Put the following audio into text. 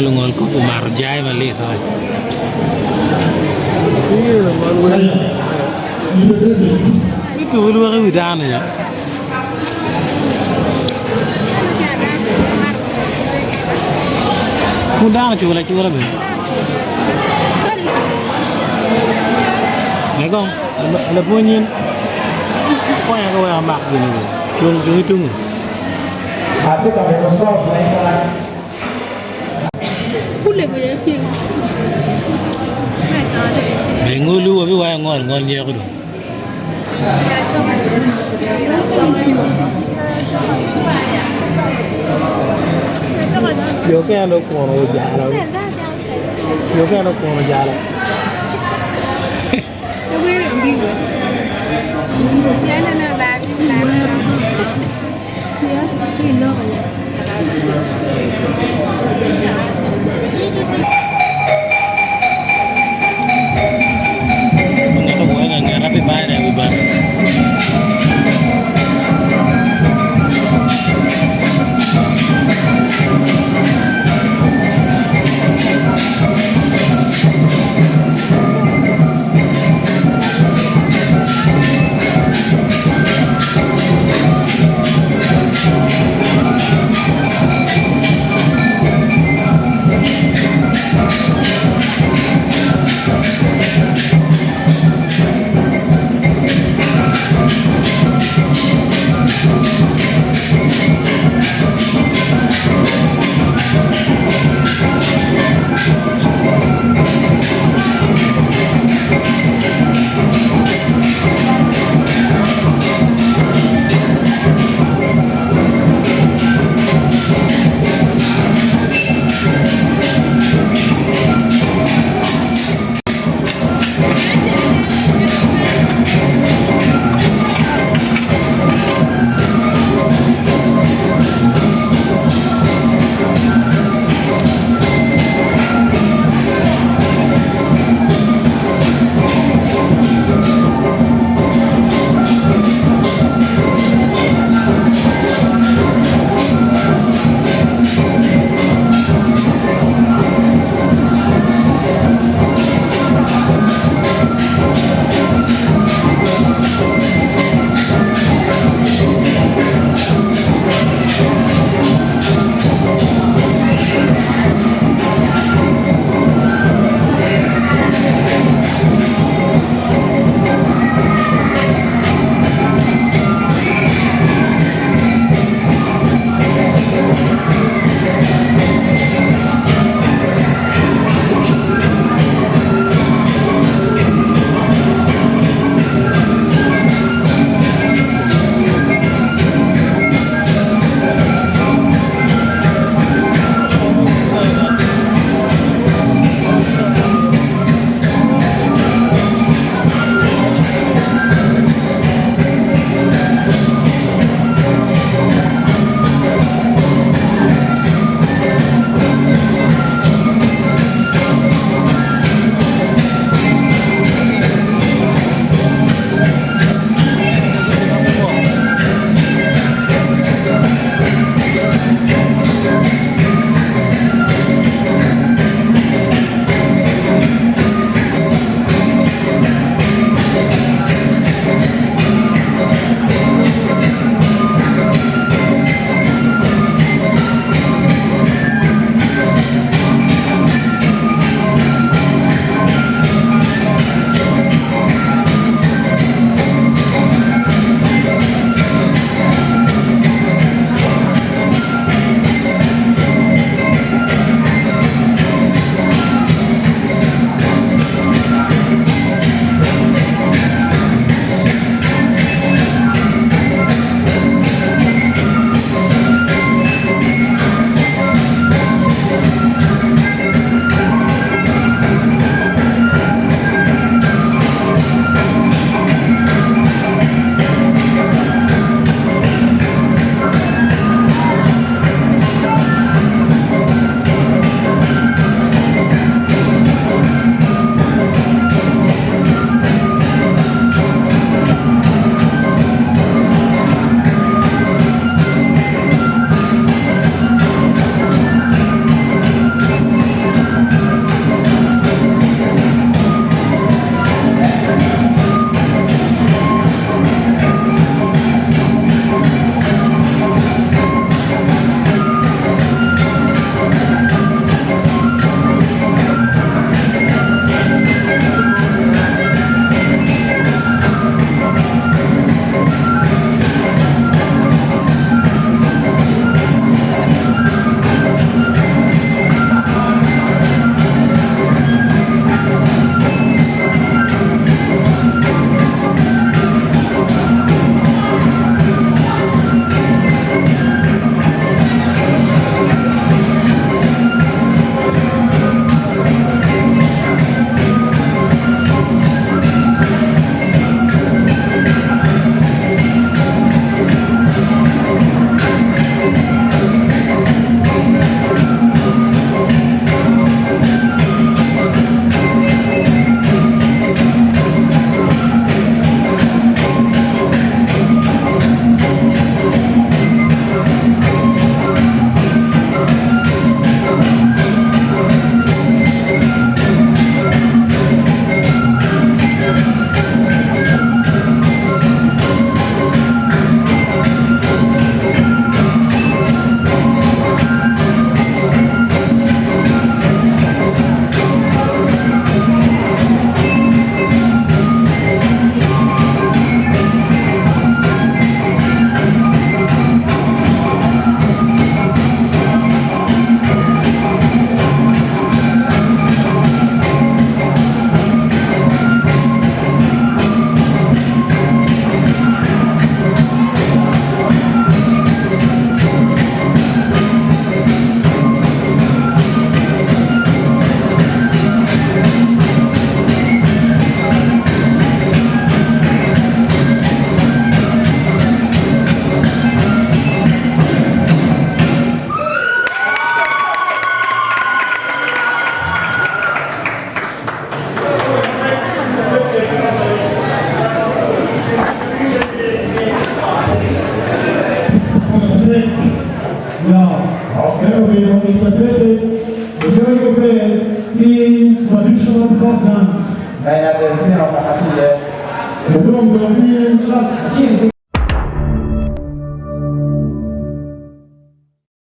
lu ngol ko bu mar jaay ma li thôi itu lu ka widan ya kudan chula be Megong ada bunyin ko ya ko ya mak gini chung itu Hati kami besar naikkan. Kulle ko ya fi Bengulu abi wa ngol ye ko do Yo ke alo ko no jala Yo ke alo ko no jala Ya na ba ya ki no ya Mengaku gue nggak rapi bayar ya gue interpréter le chœur européen qui traditional folk dance. na inatazamia wakati ile Le groupe de classe